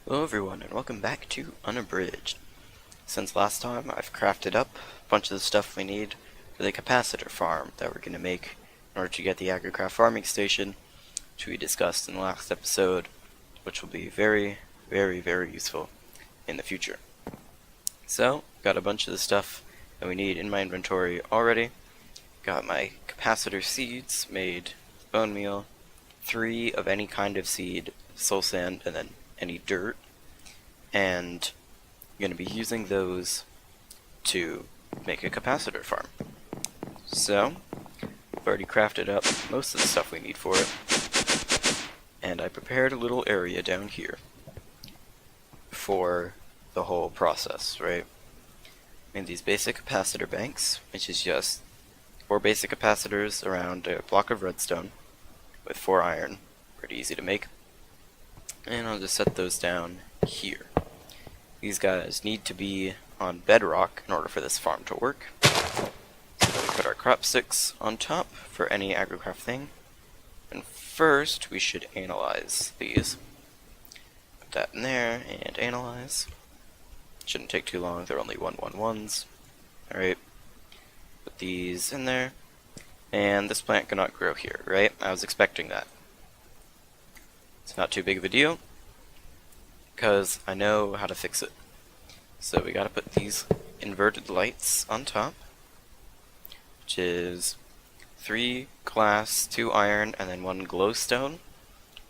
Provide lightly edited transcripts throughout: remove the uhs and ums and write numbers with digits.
Hello everyone, and welcome back to Unabridged. Since last time, I've crafted up a bunch of the stuff we need for the capacitor farm that we're going to make in order to get the agricraft farming station, which we discussed in the last episode, which will be very useful in the future. So, got a bunch of the stuff that we need in my inventory already. Got my capacitor seeds made with bone meal, 3 of any kind of seed, soul sand, and then any dirt, and I'm going to be using those to make a capacitor farm. So, I've already crafted up most of the stuff we need for it, and I prepared a little area down here for the whole process, right? Made these basic capacitor banks, which is just 4 basic capacitors around a block of redstone with 4 iron, pretty easy to make. And I'll just set those down here. These guys need to be on bedrock in order for this farm to work. So we put our crop sticks on top for any agricraft thing. And first we should analyze these. Put that in there and analyze. Shouldn't take too long, they're only 111s. Alright. Put these in there. And this plant cannot grow here, right? I was expecting that. It's not too big of a deal, because I know how to fix it. So we gotta put these inverted lights on top, which is 3 glass, 2 iron, and then 1 glowstone.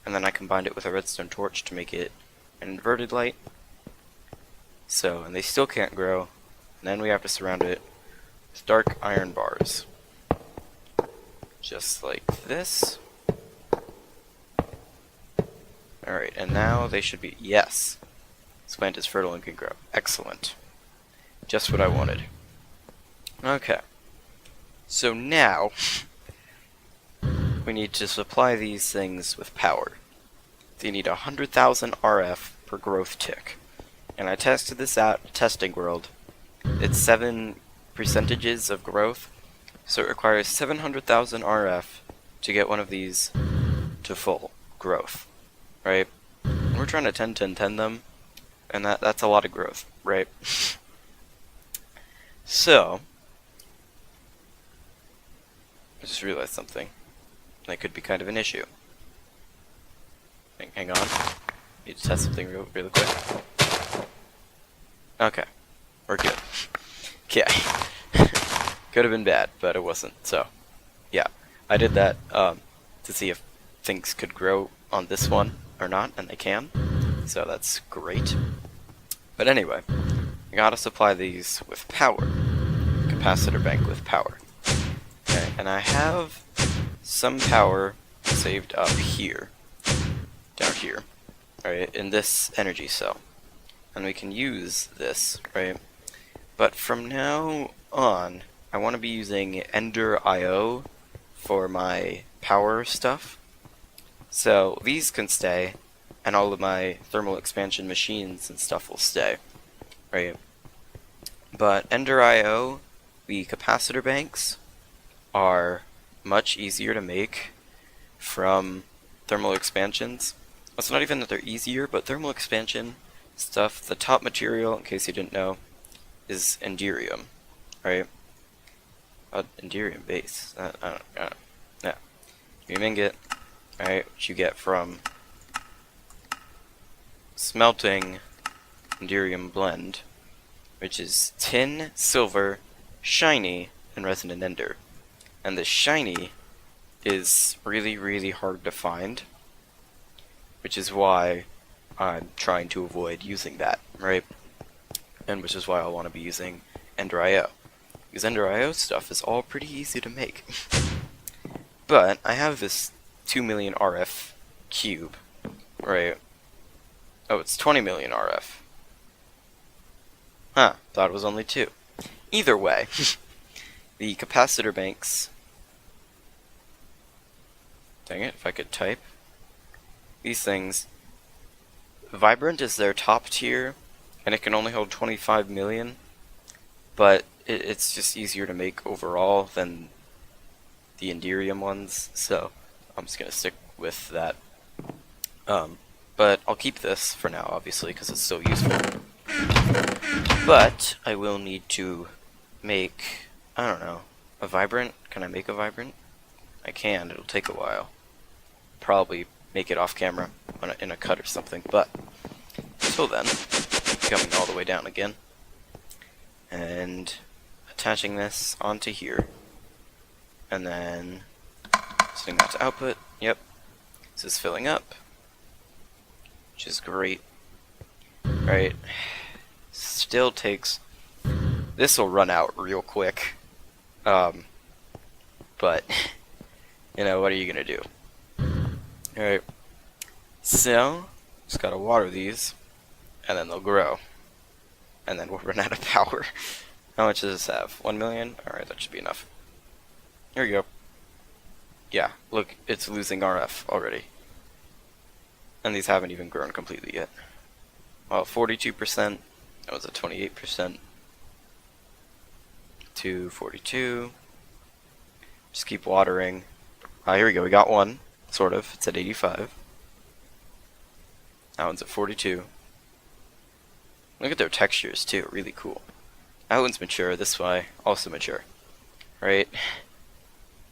And then I combined it with a redstone torch to make it an inverted light. So, and they still can't grow. And then we have to surround it with dark iron bars. Just like this. Alright, and now they should be... Yes! This plant is fertile and can grow. Excellent. Just what I wanted. Okay. So now, we need to supply these things with power. They need 100,000 RF per growth tick. And I tested this out at Testing World. It's 7 percentages of growth, so it requires 700,000 RF to get one of these to full growth. Right? We're trying to 10-10-10 them, and that's a lot of growth, right? So, I just realized something. That could be kind of an issue. Hang on. Need to test something really quick. Okay. We're good. Okay. Could have been bad, but it wasn't, so. Yeah. I did that to see if things could grow on this one or not, and they can, so that's great. But anyway, I gotta supply these with power. Capacitor bank with power. Okay, and I have some power saved up here, down here, right, in this energy cell. And we can use this, right? But from now on, I want to be using Ender IO for my power stuff. So these can stay, and all of my thermal expansion machines and stuff will stay, right? But Ender IO, the capacitor banks, are much easier to make from thermal expansions. It's not even that they're easier, but thermal expansion stuff, the top material, in case you didn't know, is Enderium, right? Enderium base. I don't. Yeah. Your ingot. Right, which you get from smelting Enderium blend, which is tin, silver, shiny, and resonant ender. And the shiny is really hard to find, which is why I'm trying to avoid using that, right? And which is why I want to be using Ender IO. Because Ender IO stuff is all pretty easy to make. But I have this 2 million RF cube, right? Oh, it's 20 million RF. Huh, thought it was only 2. Either way, the capacitor banks... Dang it, if I could type. These things... Vibrant is their top tier, and it can only hold 25 million, but it's just easier to make overall than the Enderium ones, so I'm just going to stick with that but I'll keep this for now, obviously, because it's so useful. But I will need to make, I don't know, a vibrant. Can I make a vibrant? I can. It'll take a while. Probably make it off camera in a cut or something, but until then, coming all the way down again and attaching this onto here, and then setting that to output. Yep, this is filling up, which is great. Right, still takes, this will run out real quick, but you know, what are you gonna do? Alright, so just gotta water these, and then they'll grow, and then we'll run out of power. How much does this have? 1 million? Alright, that should be enough. Here we go. Yeah, look, it's losing RF already. And these haven't even grown completely yet. Well, 42%, that was at 28%. To 42. Just keep watering. Here we go, we got one, sort of. It's at 85. That one's at 42. Look at their textures, too, really cool. That one's mature, this way, also mature. Right?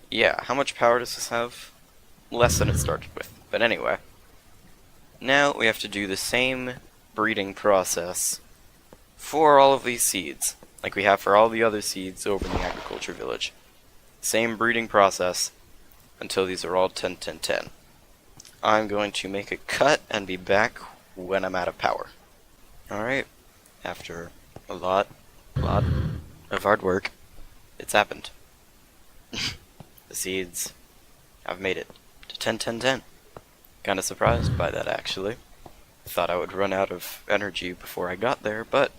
Yeah, how much power does this have? Less than it started with. But anyway. Now we have to do the same breeding process for all of these seeds, like we have for all the other seeds over in the agriculture village. Same breeding process until these are all 10, 10, 10. I'm going to make a cut and be back when I'm out of power. Alright, after a lot of hard work, it's happened. The seeds have made it to 10, 10, 10. Kinda surprised by that, actually. Thought I would run out of energy before I got there, but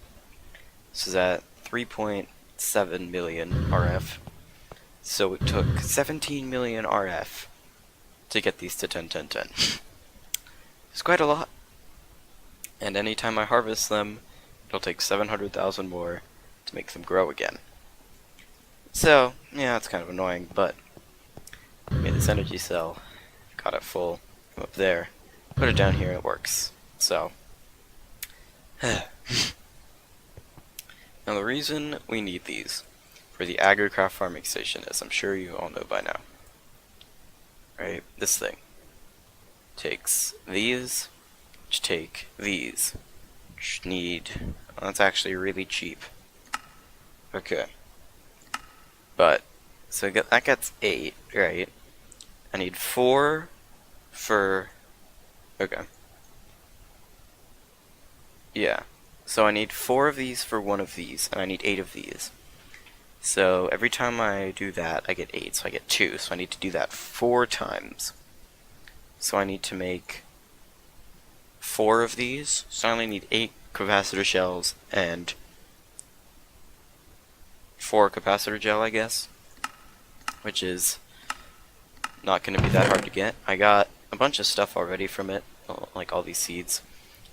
this is at 3.7 million RF. So it took 17 million RF to get these to 10, 10, 10. It's quite a lot. And anytime I harvest them, it'll take 700,000 more to make them grow again. So, yeah, it's kind of annoying, but made this energy cell, got it full, up there, put it down here, and it works. So, now the reason we need these for the agricraft farming station is, I'm sure you all know by now, right? This thing takes these, which take these, which need, well, that's actually really cheap. Okay, but so that gets 8, right? I need 4 for, okay. Yeah, so I need 4 of these for one of these, and I need 8 of these. So every time I do that, I get 8, so I get 2, so I need to do that 4 times. So I need to make 4 of these, so I only need 8 capacitor shells and 4 capacitor gel, I guess, which is not going to be that hard to get. I got a bunch of stuff already from it, like all these seeds.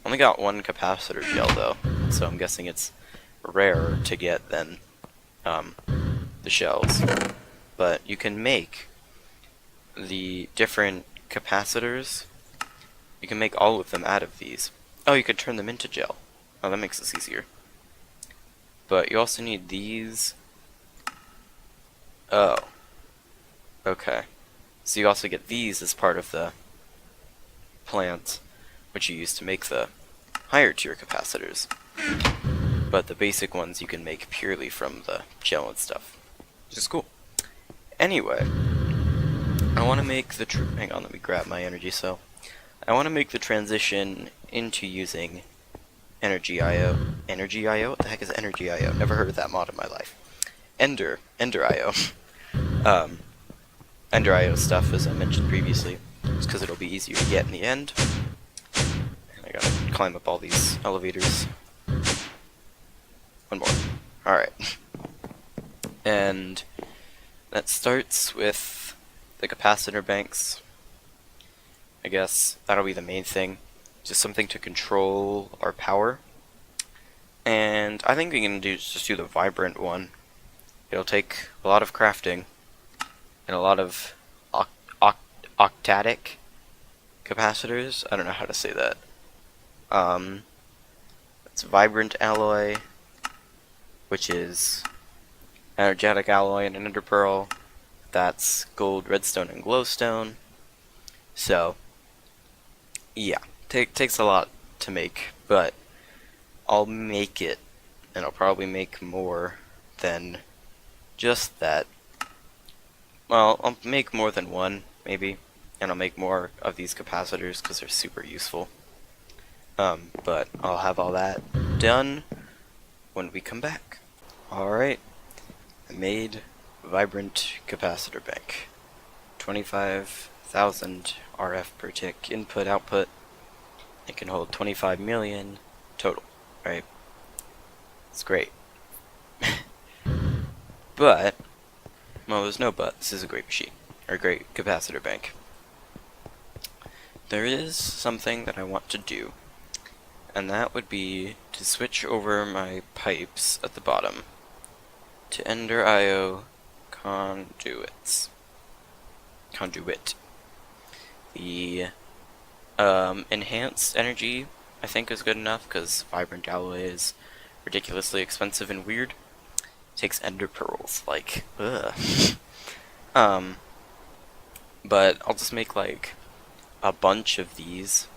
Only got 1 capacitor gel though, so I'm guessing it's rarer to get than the shells. But you can make the different capacitors, you can make all of them out of these. Oh, you could turn them into gel. Oh, that makes this easier. But you also need these. Oh. Okay. So you also get these as part of the plant, which you use to make the higher tier capacitors. But the basic ones you can make purely from the gel and stuff, which is cool. Anyway, I want to make the hang on, let me grab my energy cell. I want to make the transition into using Energy IO. Energy IO? What the heck is Energy IO? Never heard of that mod in my life. Ender IO. Ender IO stuff, as I mentioned previously, just because it'll be easier to get in the end. I gotta climb up all these elevators. One more. Alright. And that starts with the capacitor banks. I guess that'll be the main thing. Just something to control our power. And I think we can just do the vibrant one. It'll take a lot of crafting and a lot of octatic capacitors. I don't know how to say that. It's vibrant alloy, which is energetic alloy and an enderpearl. That's gold, redstone, and glowstone. So, yeah, takes a lot to make, but I'll make it, and I'll probably make more than just that. Well, I'll make more than one, maybe, and I'll make more of these capacitors because they're super useful. But I'll have all that done when we come back. Alright, I made Vibrant Capacitor Bank. 25,000 RF per tick input output. It can hold 25 million total, right? It's great. But, well, there's no but. This is a great machine, or a great capacitor bank. There is something that I want to do, and that would be to switch over my pipes at the bottom to Ender IO conduits. Conduit. The enhanced energy, I think, is good enough because vibrant alloy is ridiculously expensive and weird. It takes ender pearls, like, ugh. But I'll just make like a bunch of these.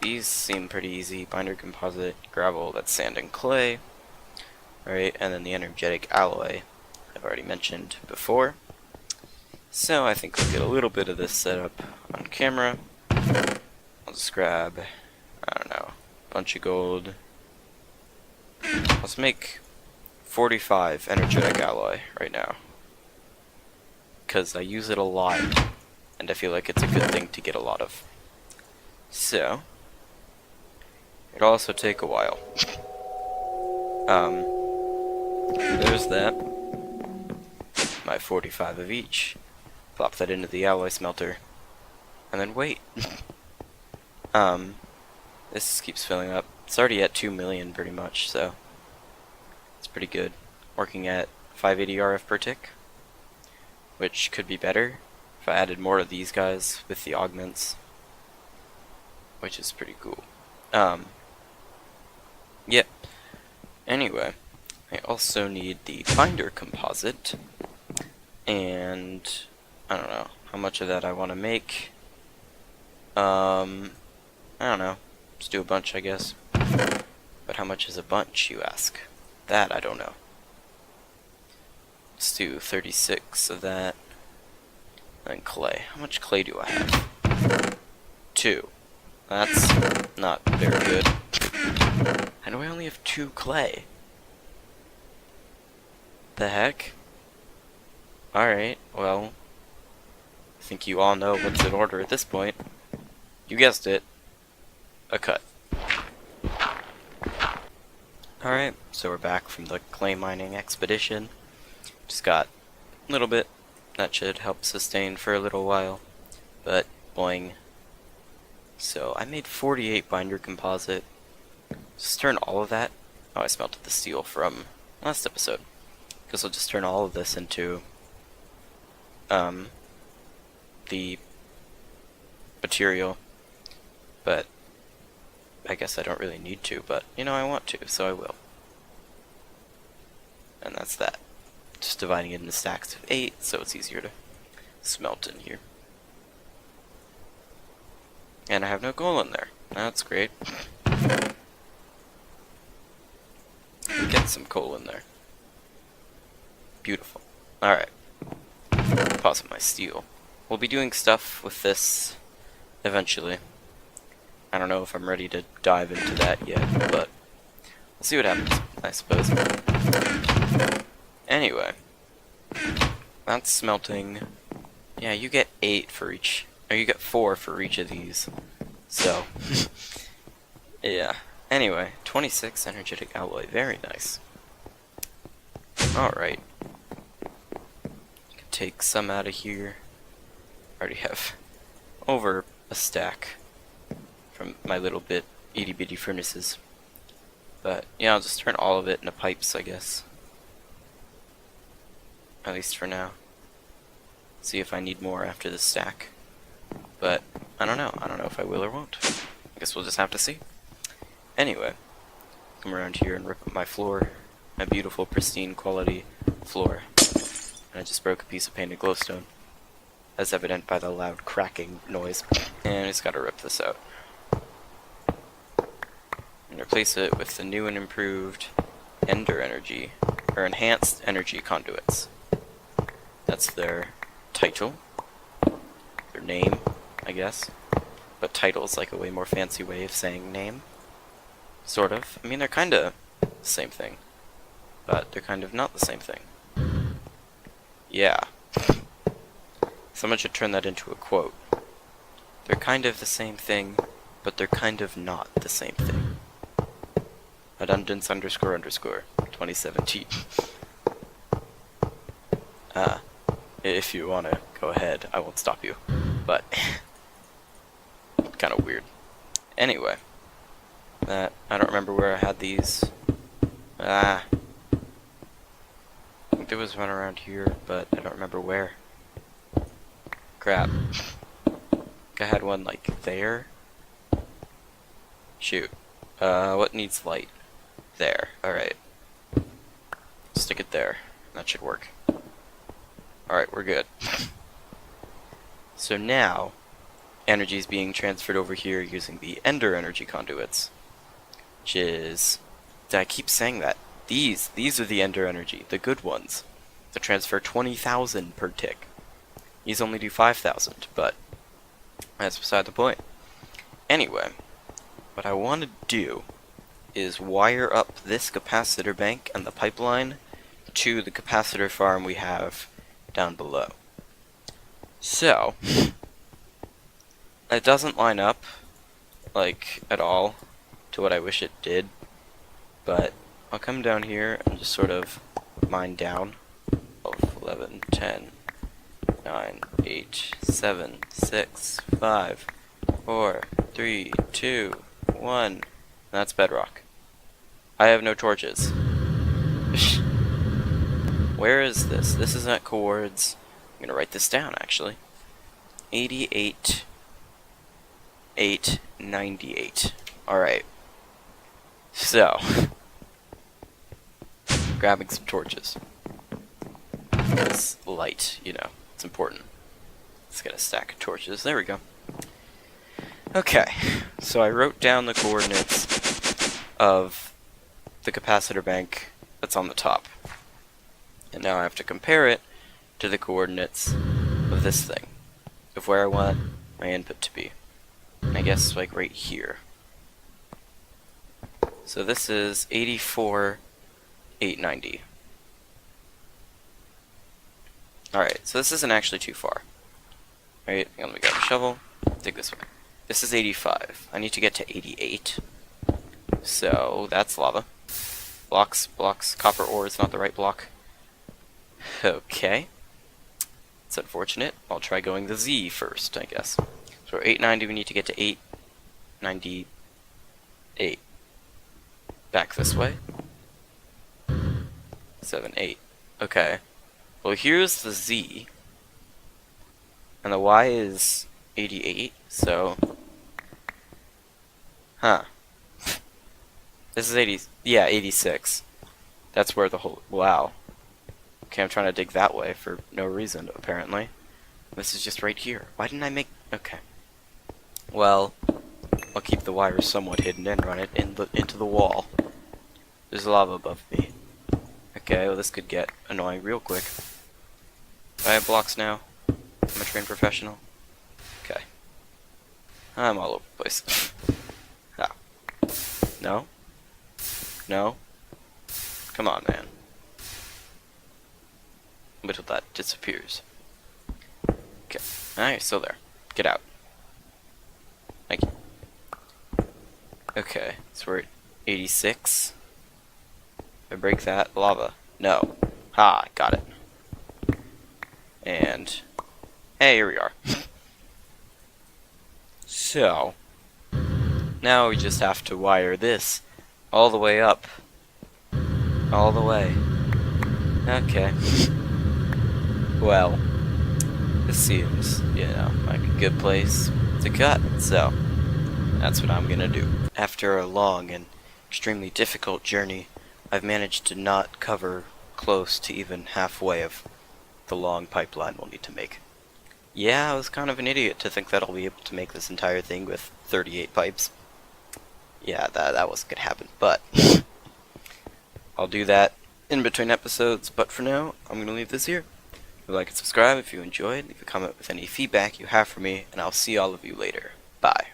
These seem pretty easy. Binder composite, gravel, that's sand and clay. Right, and then the energetic alloy I've already mentioned before. So I think we'll get a little bit of this set up on camera. I'll just grab, I don't know, a bunch of gold. Let's make 45 energetic alloy right now, because I use it a lot, and I feel like it's a good thing to get a lot of. So, it'll also take a while. There's that. My 45 of each. Plop that into the alloy smelter, and then wait. This keeps filling up. It's already at 2 million pretty much, so it's pretty good. Working at 580 RF per tick, which could be better if I added more of these guys with the augments, which is pretty cool. Yeah. Anyway, I also need the binder composite, and I don't know how much of that I want to make. I don't know. Just do a bunch, I guess. But how much is a bunch, you ask? That I don't know. Let's do 36 of that. And clay. How much clay do I have? 2. That's not very good. How do I only have 2 clay? The heck? Alright, well, I think you all know what's in order at this point. You guessed it. A cut. Alright, so we're back from the clay mining expedition. Just got a little bit. That should help sustain for a little while. But, boing. So, I made 48 binder composite. Just turn all of that. Oh, I smelted the steel from last episode. Guess I'll just turn all of this into the material. But I guess I don't really need to, but you know, I want to, so I will. And that's that. Just dividing it into stacks of 8, so it's easier to smelt in here. And I have no coal in there. That's great. Get some coal in there. Beautiful. Alright. Deposit my steel. We'll be doing stuff with this eventually. I don't know if I'm ready to dive into that yet, but we'll see what happens, I suppose. Anyway, that's smelting. Yeah, you get 8 for each, or you get 4 for each of these. So, yeah. Anyway, 26 energetic alloy, very nice. Alright. Take some out of here. I already have over a stack from my little bit itty bitty furnaces. But yeah, I'll just turn all of it into pipes, I guess. At least for now. See if I need more after this stack. But I don't know. I don't know if I will or won't. I guess we'll just have to see. Anyway, come around here and rip up my floor. My beautiful, pristine quality floor. And I just broke a piece of painted glowstone, as evident by the loud cracking noise. And I just gotta rip this out. And replace it with the new and improved Ender Energy, or Enhanced Energy Conduits. That's their title. Their name, I guess. But title's like a way more fancy way of saying name. Sort of. I mean, they're kinda the same thing. But they're kind of not the same thing. Yeah. Someone should turn that into a quote. They're kind of the same thing, but they're kind of not the same thing. Redundance __ 2017. If you want to go ahead, I won't stop you. But, kind of weird. Anyway, I don't remember where I had these. I think there was one around here, but I don't remember where. Crap. I had one like there. Shoot. What needs light? There. Alright. Stick it there. That should work. Alright, we're good. So now, energy is being transferred over here using the Ender Energy Conduits. Which is... I keep saying that. These are the Ender Energy, the good ones. That transfer 20,000 per tick. These only do 5,000, but that's beside the point. Anyway, what I want to do is wire up this capacitor bank and the pipeline to the capacitor farm we have down below. So, it doesn't line up, like, at all to what I wish it did, but I'll come down here and just sort of mine down. 12, 11, 10, 9, 8, 7, 6, 5, 4, 3, 2, 1. That's bedrock. I have no torches. Where is this? This is at coords. I'm gonna write this down actually. 88, 898. Alright. So, grabbing some torches. It's light, you know, it's important. Let's get a stack of torches. There we go. Okay, so I wrote down the coordinates of the capacitor bank that's on the top. And now I have to compare it to the coordinates of this thing, of where I want my input to be. I guess like right here. So this is 84, 890. Alright, so this isn't actually too far. Alright, let me grab a shovel, dig this way. This is 85. I need to get to 88. So, that's lava. Blocks, copper ore is not the right block. Okay. It's unfortunate. I'll try going the Z first, I guess. So 890, we need to get to 898. Back this way. 7, 8. Okay. Well, here's the Z. And the Y is 88, so... Huh. This is 80... Yeah, 86. That's where the whole... Wow. Okay, I'm trying to dig that way for no reason, apparently. This is just right here. Why didn't I make... Okay. Well, I'll keep the wires somewhat hidden and run it into the wall. There's lava above me. Okay, well this could get annoying real quick. Do I have blocks now? I'm a trained professional. Okay. I'm all over the place. Ah. No? No? Come on, man. Wait till that disappears. Okay. Alright, still there. Get out. Thank you. Okay, so we're at 86. If I break that, lava. No. Ha, got it. And... hey, here we are. So... now we just have to wire this all the way up. All the way. Okay. Well, this seems, you know, like a good place to cut, so that's what I'm gonna do. After a long and extremely difficult journey, I've managed to not cover close to even halfway of the long pipeline we'll need to make. Yeah, I was kind of an idiot to think that I'll be able to make this entire thing with 38 pipes. Yeah, that wasn't gonna happen, but I'll do that in between episodes, but for now, I'm gonna leave this here. Like and subscribe if you enjoyed, leave a comment with any feedback you have for me, and I'll see all of you later. Bye.